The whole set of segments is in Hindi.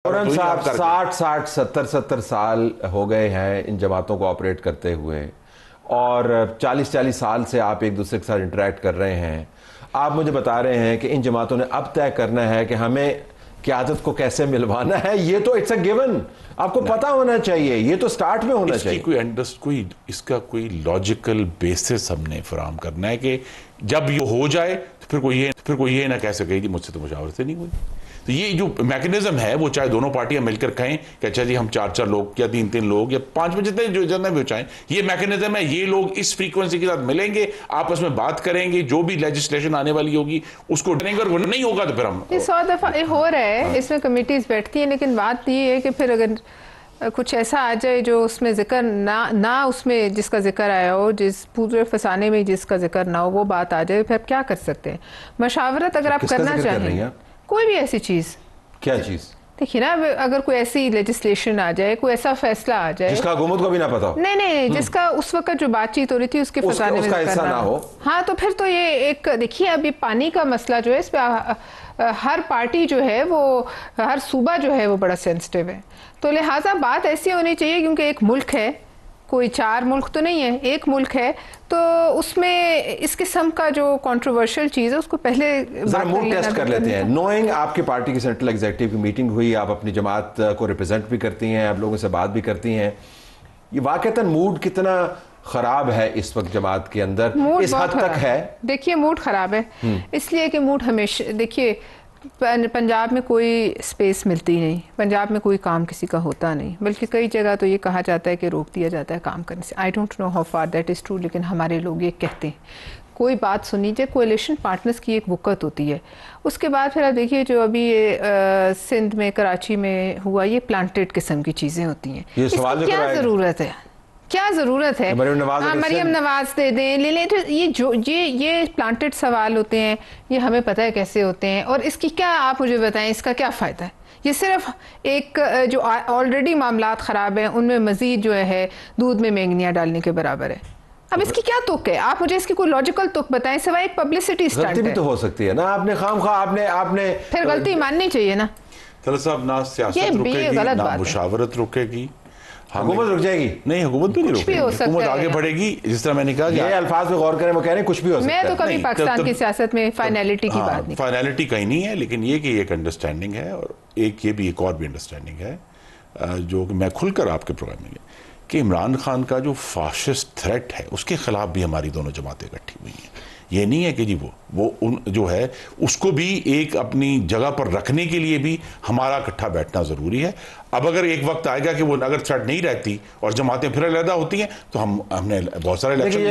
फौरन साहब 60-70 साल हो गए हैं इन जमातों को ऑपरेट करते हुए और 40 साल से आप एक दूसरे के साथ इंटरेक्ट कर रहे हैं। आप मुझे बता रहे हैं कि इन जमातों ने अब तय करना है कि हमें क़यादत को कैसे मिलवाना है। ये तो इट्स अ गिवन, आपको पता होना चाहिए, ये तो स्टार्ट में होना चाहिए। इसका कोई लॉजिकल बेसिस हमने फराहम करना है कि जब ये हो जाए तो फिर कोई ये ना कह सके कि मुझसे तो मुशावरत से नहीं हुई। तो ये जो मैकेनिज्म है वो चाहे दोनों पार्टियां मिलकर कहें कि अच्छा जी हम 4 लोग या 3 लोग या 5 जितने जितना भी चाहें, ये मैकेनिज्म है, ये लोग इस फ्रीक्वेंसी के साथ मिलेंगे, आपस में बात करेंगे, जो भी लेजिस्लेशन आने वाली होगी उसको करेंगे, और नहीं होगा तो फिर हम 100 दफा ये हो रहा है। इसमें कमेटीज बैठती है, लेकिन बात ये है कि फिर अगर कुछ ऐसा आ जाए जो उसमें जिक्र ना उसमें जिसका जिक्र आया हो, जिस पूरे फसाने में जिसका जिक्र ना हो, वो बात आ जाए, फिर आप क्या कर सकते हैं? मशावरत अगर आप करना चाहें, कोई भी ऐसी चीज़, क्या चीज़ देखिए ना, अगर कोई ऐसी लेजिस्लेशन आ जाए, कोई ऐसा फैसला आ जाए जिसका हुकूमत को भी ना पता हो, नहीं जिसका उस वक्त जो बातचीत हो रही थी उसके फसाने में ऐसा ना हो, हाँ, तो फिर तो ये एक देखिए, अभी पानी का मसला जो है इस पर हर पार्टी जो है वो, हर सूबा जो है वो बड़ा सेंसिटिव है। तो लिहाजा बात ऐसी होनी चाहिए, क्योंकि एक मुल्क है, कोई 4 मुल्क तो नहीं है, एक मुल्क है, तो उसमें इस किस्म का जो कंट्रोवर्शियल चीज़ है उसको पहले मूड टेस्ट कर लेते हैं। नोइंग आपकी पार्टी की सेंट्रल एग्जीक्यूटिव की मीटिंग हुई, आप अपनी जमात को रिप्रेजेंट भी करती हैं, आप लोगों से बात भी करती हैं, ये वाकईतन मूड कितना खराब है इस वक्त जमात के अंदर? इस हद तक है? देखिए, मूड खराब है इसलिए कि मूड हमेशा, देखिए पंजाब में कोई स्पेस मिलती नहीं, पंजाब में कोई काम किसी का होता नहीं, बल्कि कई जगह तो ये कहा जाता है कि रोक दिया जाता है काम करने से। I don't know how far that is true, लेकिन हमारे लोग ये कहते हैं। कोई बात सुनी जाए, कोएलिशन पार्टनर्स की एक वक़्त होती है, उसके बाद फिर आप देखिए जो अभी ये सिंध में, कराची में हुआ, ये प्लांटेड किस्म की चीज़ें होती हैं। इसकी क्या ज़रूरत है? क्या ज़रूरत है? मरियम नवाज दे दें, ले लें। तो ये प्लांटेड सवाल होते हैं, ये हमें पता है कैसे होते हैं, और इसकी क्या, आप मुझे बताएं, इसका क्या फ़ायदा है? ये सिर्फ एक जो ऑलरेडी मामलात ख़राब हैं उनमें मज़ीद जो है दूध में मैंगनियाँ डालने के बराबर है। अब इसकी क्या तुक है? आप मुझे इसकी कोई लॉजिकल तुक बताएं, सिवाय एक पब्लिसिटी स्टंट है। गलती भी तो हो सकती है ना, आपने आपने फिर गलती माननी चाहिए ना। चलो साहब, ना सियासत रुकेगी, ना मुशावरत रुकेगी, हुकूमत रुक जाएगी? नहीं, हुकूमत भी नहीं रुकेगी, हुकूमत आगे बढ़ेगी। जिस तरह मैंने कहा, ये अल्फाज में गौर करें, वो कह रहे हैं कुछ भी हो सकता है। मैं तो कभी पाकिस्तान की सियासत में फाइनलिटी की बात नहीं, फाइनलिटी कहीं नहीं है, लेकिन ये कि एक अंडरस्टैंडिंग है, और एक और भी अंडरस्टैंडिंग है जो मैं खुलकर आपके प्रोग्राम में, कि इमरान खान का जो फाशिस्ट थ्रेट है उसके खिलाफ भी हमारी दोनों जमातें इकट्ठी हुई हैं। ये नहीं है कि जी वो जो है उसको भी एक अपनी जगह पर रखने के लिए भी हमारा इकट्ठा बैठना ज़रूरी है। अब अगर एक वक्त आएगा कि वो अगर थ्रेट नहीं रहती और जमातें फिर अलग होती हैं, तो हमने बहुत सारे इलेक्शन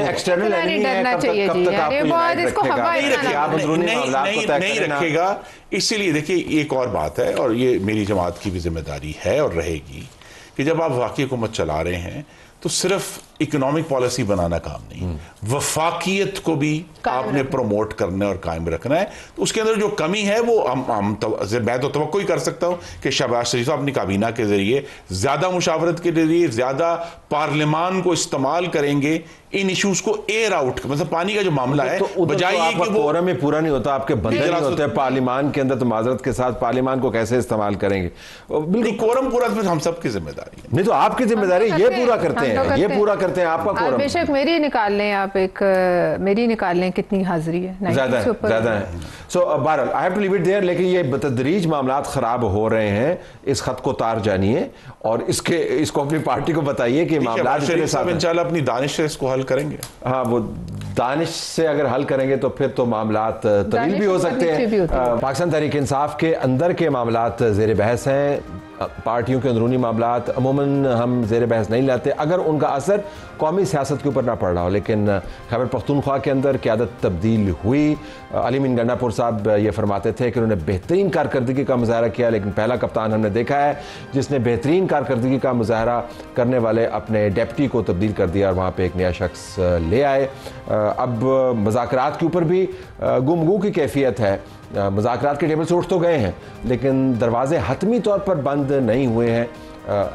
नहीं रखेगा। इसीलिए देखिए, एक और बात है, और ये मेरी जमात की भी जिम्मेदारी है और रहेगी, कि जब आप वाकई हुकूमत चला रहे हैं तो सिर्फ इकोनॉमिक पॉलिसी बनाना काम नहीं, वफाकियत को भी आपने प्रमोट करना और कायम रखना है। तो उसके अंदर जो कमी है वो मैं तो तवक्को ही कर सकता हूँ कि शहबाज शरीफ अपनी काबीना के जरिए ज़्यादा मुशावरत के जरिए ज़्यादा पार्लियामान को इस्तेमाल करेंगे इन इश्यूज को एयर आउट, मतलब पानी का जो मामला है, तो बजाय कि वो कोरम में पूरा नहीं होता, आपके बंदे नहीं होते पार्लियामान के अंदर, तो माजरत के साथ पार्लियामान को कैसे इस्तेमाल करेंगे? बिल्कुल, कोरम पूरा हम सबकी जिम्मेदारी है। नहीं तो आपकी जिम्मेदारी ये पूरा करते हैं, ये पूरा करते हैं आपका कोरम। बेशक मेरी निकाल लें, आप एक मेरी निकाल लें, कितनी हाजिरी है, ज़्यादा है। सो बहरहाल I have to leave it there, लेकिन ये बतदरीज मामलात ख़राब हो रहे हैं, इस खत को तार जानिए और इसको अपनी पार्टी को बताइए कि मामलात इंशाल्लाह अपनी दानिश से इसको हल करेंगे। हाँ, वो दानिश से अगर हल करेंगे तो फिर तो मामलात तवील भी हो सकते हैं। पाकिस्तान तहरीक इंसाफ के अंदर के मामलात ज़ेर बहस हैं, पार्टियों के अंदरूनी मामलात अमूमन हम ज़ेर बहस नहीं लाते अगर उनका असर कौमी सियासत के ऊपर ना पड़ रहा हो। लेकिन खैबर पख्तूनख्वा के अंदर क़यादत तब्दील हुई। अली मीन गंडापुर साहब ये फरमाते थे कि उन्होंने बेहतरीन कारकर्दगी का मुजाहरा किया, लेकिन पहला कप्तान हमने देखा है जिसने बेहतरीन कारकर्दगी का मुजाहरा करने वाले अपने डेप्टी को तब्दील कर दिया और वहाँ पर एक नया शख्स ले आए। अब मुज़ाकरात के ऊपर भी गुमगू की कैफियत है। मुज़ाकरात के टेबल से उठ तो गए हैं, लेकिन दरवाजे हतमी तौर पर बंद नहीं हुए हैं।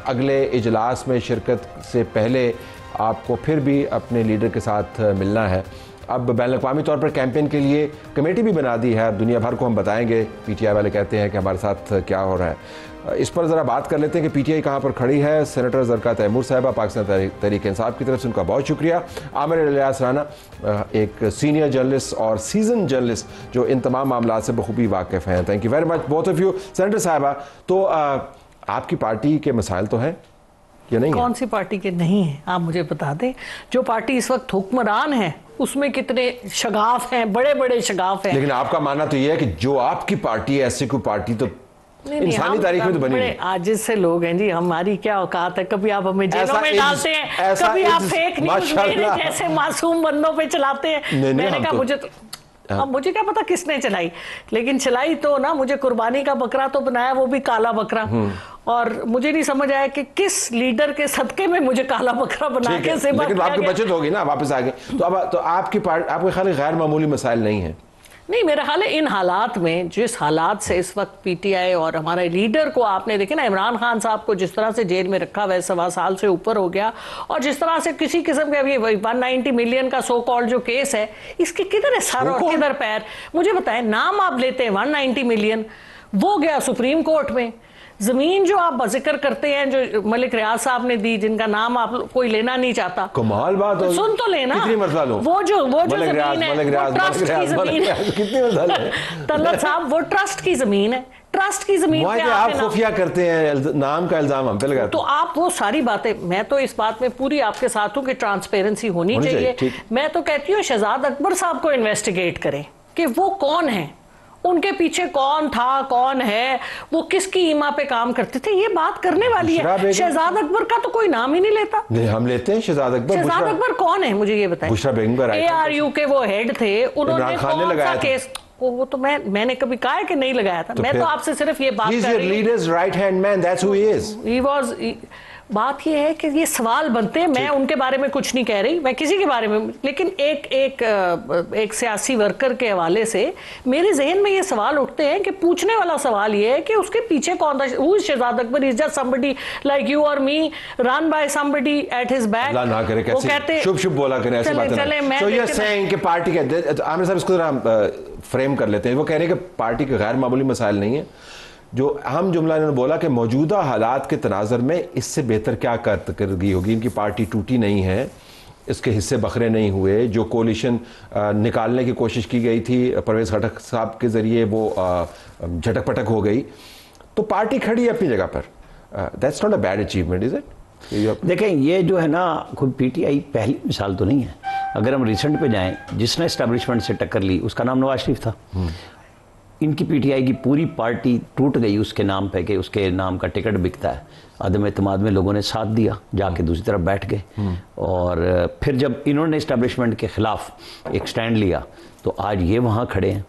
अगले इजलास में शिरकत से पहले आपको फिर भी अपने लीडर के साथ मिलना है अब बैनुल-अक़वामी तौर पर कैंपेन के लिए कमेटी भी बना दी है, दुनिया भर को हम बताएंगे। पीटीआई वाले कहते हैं कि हमारे साथ क्या हो रहा है। इस पर ज़रा बात कर लेते हैं कि पीटीआई कहाँ पर खड़ी है। सेनेटर ज़रका तैमूर साहिबा, पाकिस्तान तहरीक इंसाफ की तरफ से उनका बहुत शुक्रिया। आमिर इलियास राना, एक सीनियर जर्नलिस्ट और सीजन जर्नलिस्ट जो इन तमाम मामला से बखूबी वाकिफ़ हैं। Thank you very much both of you. Senator साहिबा, तो आपकी पार्टी के मसाइल तो हैं या नहीं? कौन सी पार्टी के नहीं है, आप मुझे बता दें। जो पार्टी इस वक्त हुक्मरान है उसमें कितने शगाफ हैं, बड़े बड़े शगाफ हैं। लेकिन आपका मानना तो ये है कि जो आपकी पार्टी है, ऐसी कोई पार्टी तो इंसानी तारीख में तो बनी नहीं। आजिज से लोग हैं जी, हमारी क्या औकात है। कभी आप हमें जेलों में डालते हैं, कभी आप फेक न्यूज़ मेरे जैसे मासूम बंदों पे चलाते हैं। मैंने कहा मुझे तो अब मुझे क्या पता किसने चलाई, लेकिन चलाई तो ना, मुझे कुर्बानी का बकरा तो बनाया, वो भी काला बकरा। और मुझे नहीं समझ आया कि किस लीडर के सदके में मुझे काला बकरा बना के से लेकिन आपकी बचत होगी ना, वापस आ गए तो अब तो आपकी पार्टी, आपके ख्याल गैर मामूली मसाइल नहीं है? नहीं, मेरा ख्याल है इन हालात में, जिस हालात से इस वक्त पीटीआई और हमारे लीडर को आपने देखे ना, इमरान खान साहब को जिस तरह से जेल में रखा हुआ है, 1.25 साल से ऊपर हो गया, और जिस तरह से किसी किस्म के अभी 190 मिलियन का सो कॉल्ड जो केस है, इसके किधर है सर और किधर पैर? मुझे बताएं, नाम आप लेते हैं 190 मिलियन, वो गया सुप्रीम कोर्ट में। जमीन जो आप जिक्र करते हैं, जो मलिक रियाज साहब ने दी, जिनका नाम आप कोई लेना नहीं चाहता, कमाल बात हो, सुन तो लेना, कितनी मरतबा लो, वो जो जमीन है, वो ट्रस्ट की जमीन है। कितनी मरतबा तलत साहब, वो ट्रस्ट की जमीन है, ट्रस्ट की जमीन पे आप खुफिया करते हैं, नाम का इल्जाम हम पे लगाते हैं। तो आप वो सारी बातें, मैं तो इस बात में पूरी आपके साथ हूं कि ट्रांसपेरेंसी होनी चाहिए। मैं तो कहती हूँ शहजाद अकबर साहब को इन्वेस्टिगेट करें कि वो कौन है, उनके पीछे कौन था, कौन है, वो किसकी ईमा पे काम करते थे, ये बात करने वाली है। शहजाद अकबर का तो कोई नाम ही नहीं लेता। नहीं, हम लेते हैं शहजाद अकबर। शहजाद अकबर कौन है मुझे ये बताएं। बुशरा बेगम ARU के वो हेड थे, उन्होंने कौन सा केस, वो तो मैंने कभी कहा है कि नहीं लगाया था। मैं तो आपसे सिर्फ ये बात कर रही हूँ, बात ये है कि ये सवाल बनते हैं। मैं उनके बारे में कुछ नहीं कह रही, मैं किसी के बारे में, लेकिन एक सियासी वर्कर के हवाले से मेरे जहन में ये सवाल उठते हैं कि पूछने वाला सवाल ये है कि उसके पीछे कौन था। Who is Shahzad Akbar? Is just somebody like you or me run by somebody at his back। ना करे, वो कहते शुभ बोला करें ऐसी बातें। So you're saying कि पार्टी के आमिर साहब इसको जरा फ्रेम कर लेते हैं। वो कह रहे हैं कि पार्टी के गैर मामूली मसाइल नहीं है। जो अहम जुमला इन्होंने बोला कि मौजूदा हालात के तनाज़र में इससे बेहतर क्या कारकर्दगी होगी। इनकी पार्टी टूटी नहीं है, इसके हिस्से बखरे नहीं हुए। जो कोलिशन निकालने की कोशिश की गई थी परवेज़ खटक साहब के ज़रिए, वो झटक पटक हो गई। तो पार्टी खड़ी है अपनी जगह पर। That's not a bad achievement, is it? देखें, ये जो है ना, खुद पीटीआई पहली मिसाल तो नहीं है। अगर हम रिसेंट पे जाएं, जिसने एस्टेब्लिशमेंट से टक्कर ली उसका नाम नवाज शरीफ था। इनकी पीटीआई की पूरी पार्टी टूट गई उसके नाम पे कि उसके नाम का टिकट बिकता है। अदम एतमाद में लोगों ने साथ दिया, जाके दूसरी तरफ बैठ गए। और फिर जब इन्होंने एस्टेब्लिशमेंट के खिलाफ एक स्टैंड लिया तो आज ये वहाँ खड़े हैं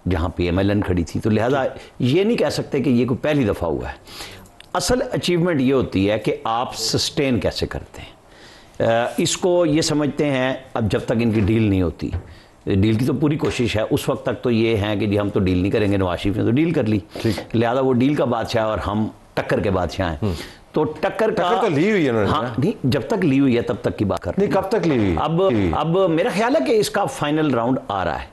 जहाँ PMLN खड़ी थी। तो लिहाजा ये नहीं कह सकते कि ये कोई पहली दफ़ा हुआ है। असल अचीवमेंट ये होती है कि आप सस्टेन कैसे करते हैं। इसको ये समझते हैं, अब जब तक इनकी डील नहीं होती, डील की तो पूरी कोशिश है, उस वक्त तक तो ये है कि जी हम तो डील नहीं करेंगे, नवाज शरीफ ने तो डील कर ली, लिहाजा वो डील का बादशाह और हम टक्कर के बादशाह हैं। तो टक्कर तो ली हुई है। हाँ, नहीं, जब तक ली हुई है तब तक की बात कर रहे हैं। नहीं, कब तक ली हुई? अब मेरा ख्याल है कि इसका फाइनल राउंड आ रहा है,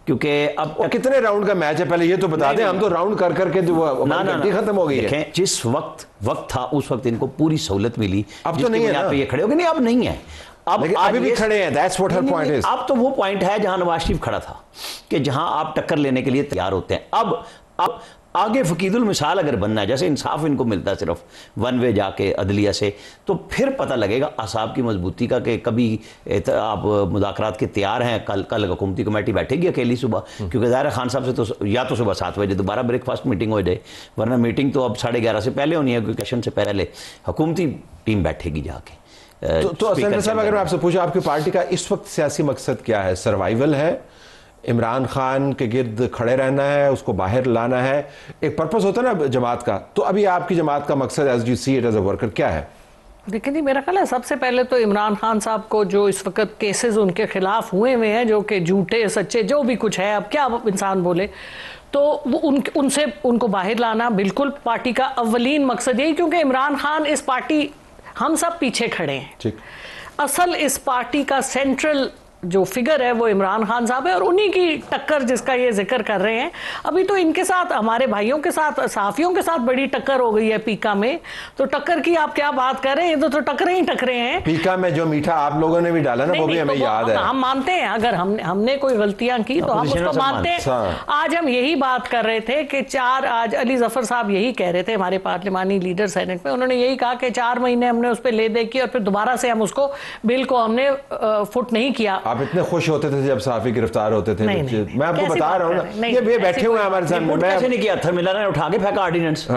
क्योंकि अब कितने राउंड का मैच है पहले ये तो बता दें। हम तो राउंड कर करके खत्म हो गई है। जिस वक्त था उस वक्त इनको पूरी सहूलत मिली। अब तो नहीं है, ये खड़े हो गए। नहीं, अब नहीं है। अब अभी भी खड़े हैं। That's what her point is। अब तो वो पॉइंट है जहां नवाज शरीफ खड़ा था कि जहां आप टक्कर लेने के लिए तैयार होते हैं। अब आगे फकीदुल मिसाल अगर बनना है, जैसे इंसाफ इनको मिलता है सिर्फ वन वे जाके अदलिया से, तो फिर पता लगेगा असाब की मजबूती का कि कभी आप मुज़ाकरात के तैयार हैं। कल हुकूमती कमेटी बैठेगी अकेली सुबह, क्योंकि ज़ाहिर खान साहब से तो या तो सुबह 7 बजे दोबारा ब्रेकफास्ट मीटिंग हो जाए, वरना मीटिंग तो अब 11:30 से पहले होनी है, क्योंकि सेशन से पहले हुकूमती टीम बैठेगी जाके। तो सेनेटर साहब, अगर मैं आपसे पूछा आपकी पार्टी का इस वक्त सियासी मकसद क्या है? सर्वाइवल है, इमरान खान के गिर्द खड़े रहना है, उसको बाहर लाना है, एक पर्पस होता है ना जमात का। तो अभी आपकी जमात का मकसद as you see it as a worker क्या है? देखिए जी, मेरा ख्याल है सबसे पहले तो इमरान खान साहब को जो इस वक्त केसेस उनके खिलाफ हुए हैं, जो कि झूठे सच्चे जो भी कुछ है, अब क्या इंसान बोले, तो वो उनको बाहर लाना बिल्कुल पार्टी का अव्वलीन मकसद यही, क्योंकि इमरान खान इस पार्टी, हम सब पीछे खड़े हैं। असल इस पार्टी का सेंट्रल जो फिगर है वो इमरान खान साहब है और उन्हीं की टक्कर जिसका ये जिक्र कर रहे हैं। अभी तो इनके साथ, हमारे भाइयों के साथ, सहाफियों के साथ बड़ी टक्कर हो गई है पीका में, तो टक्कर की आप क्या बात कर रहे हैं, ये तो टकरे ही टकरे हैं। पीका में जो मीठा आप लोगों ने भी डाला ना, वो भी हमें याद है। हम मानते हैं, अगर हमने कोई गलतियां की तो हम उसको मानते हैं। आज हम यही बात कर रहे थे कि आज अली जफर साहब यही कह रहे थे, हमारे पार्लिमानी लीडर सेनेट में, उन्होंने यही कहा कि 4 महीने हमने उस पर ले दे की और फिर दोबारा से हम उसको बिल को हमने फुट नहीं किया। आप इतने खुश होते थे जब सहाफी गिरफ्तार होते थे? मैं आपको बता रहा हूँ ना, ये बैठे हुए हैं हमारे सामने। कैसे नहीं किया? थर्मिला ने उठा के फेंका ऑर्डिनेंस।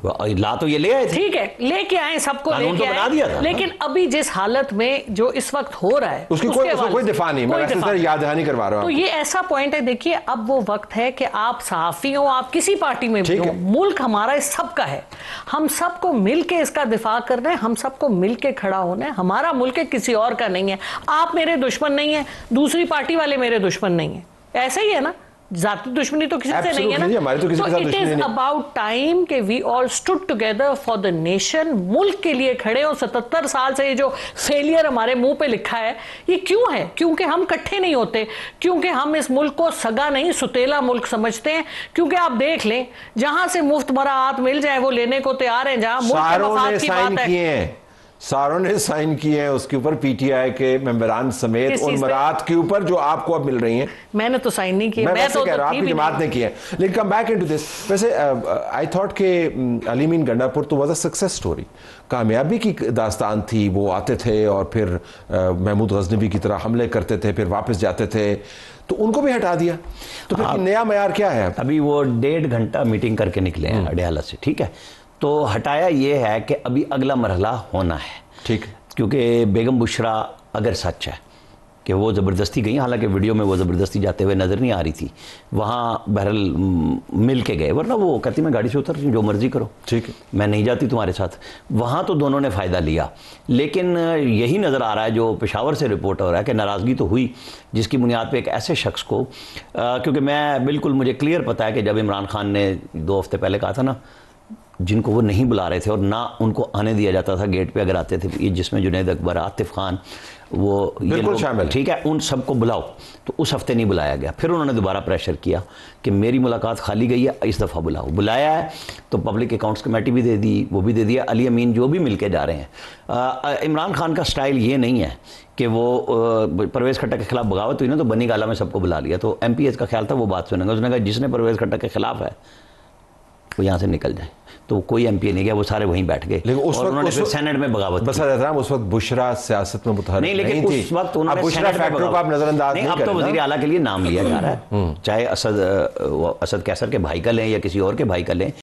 ला तो ये ले आए थे, ठीक है, लेके आए, सबको लेके आए, लेकिन अभी जिस हालत में जो इस वक्त हो रहा है उसकी कोई दिफा नहीं, मैं याद दहानी करवा रहा हूं। तो ये ऐसा पॉइंट है, देखिए अब वो वक्त है कि आप सहाफी हो, आप किसी पार्टी में भी हो, मुल्क हमारा इस सबका है, हम सबको मिलके इसका दिफा करना है, हम सबको मिलके खड़ा होना है। हमारा मुल्क है, किसी और का नहीं है। आप मेरे दुश्मन नहीं है, दूसरी पार्टी वाले मेरे दुश्मन नहीं है, ऐसा ही है ना। जाति दुश्मनी तो किसी से नहीं है ना। तो इट इज अबाउट टाइम कि we all stood together for the nation, मुल्क के लिए खड़े हो। 77 साल से ये जो फेलियर हमारे मुंह पे लिखा है, ये क्यों है? क्योंकि हम इकट्ठे नहीं होते, क्योंकि हम इस मुल्क को सगा नहीं सुतेला मुल्क समझते हैं। क्योंकि आप देख लें, जहां से मुफ्त मराहत मिल जाए वो लेने को तैयार है, जहां मुल्क के मफाद की बात है। सारों ने साइन किए हैं उसके ऊपर, पीटीआई के मेंबरान समेत, उन मराहत के ऊपर जो आपको अब मिल रही हैं। मैंने तो साइन नहीं किए, मैं तो कह रहा हूं आपकी जमात ने किए। लेकिन कम बैक इनटू दिस, वैसे आई थॉट के अली मीन गंडापुर तो वाज अ सक्सेस स्टोरी, कामयाबी की दास्तान थी। वो आते थे और फिर महमूद गजनवी की तरह हमले करते थे, फिर वापस जाते थे, तो उनको भी हटा दिया। तो फिर नया मयार क्या है? अभी वो 1.5 घंटा मीटिंग करके निकले हैं अडयाला से, ठीक है। तो हटाया ये है कि अभी अगला मरहला होना है, ठीक, क्योंकि बेगम बुशरा अगर सच है कि वो ज़बरदस्ती गई, हालांकि वीडियो में वो ज़बरदस्ती जाते हुए नज़र नहीं आ रही थी, वहाँ बहरहाल मिल के गए, वरना वो कहती मैं गाड़ी से उतर जो मर्जी करो, ठीक है, मैं नहीं जाती तुम्हारे साथ। वहाँ तो दोनों ने फ़ायदा लिया, लेकिन यही नज़र आ रहा है जो पेशावर से रिपोर्ट हो रहा है कि नाराज़गी तो हुई, जिसकी बुनियाद पर एक ऐसे शख्स को, क्योंकि मैं बिल्कुल, मुझे क्लियर पता है कि जब इमरान खान ने 2 हफ्ते पहले कहा था ना, जिनको वो नहीं बुला रहे थे और ना उनको आने दिया जाता था गेट पे अगर आते थे, ये जिसमें जुनैद अकबर, आतिफ खान, वो बिल्कुल शामिल, ठीक है, उन सबको बुलाओ, तो उस हफ्ते नहीं बुलाया गया। फिर उन्होंने दोबारा प्रेशर किया कि मेरी मुलाकात खाली गई है, इस दफ़ा बुलाओ। बुलाया है तो पब्लिक अकाउंट्स कमेटी भी दे दी, वो भी दे दिया, अली अमीन जो भी मिल के जा रहे हैं। इमरान खान का स्टाइल ये नहीं है कि वो परवेज़ खट्टर के खिलाफ बगावत हुई ना तो बनी गाला में सबको बुला लिया, तो MPS का ख्याल था वो बात सुनेंगे। उसने कहा जिसने परवेज़ खट्टर के खिलाफ है वो यहाँ से निकल जाए, तो कोई MP नहीं गया, वो सारे वहीं बैठ गए। लेकिन उस वक्त उन्होंने फिर सेनेट में बगावत बस उस वक्त बुशरा सियासत में मुतहर्रिक नहीं, लेकिन उस वक्त उन्होंने बुशरा फैक्टर को आप नजरअंदाज नहीं, अब तो वज़ीर आला के लिए नाम लिया जा रहा है, चाहे असद कैसर के भाई का लें या किसी और के भाई का लें,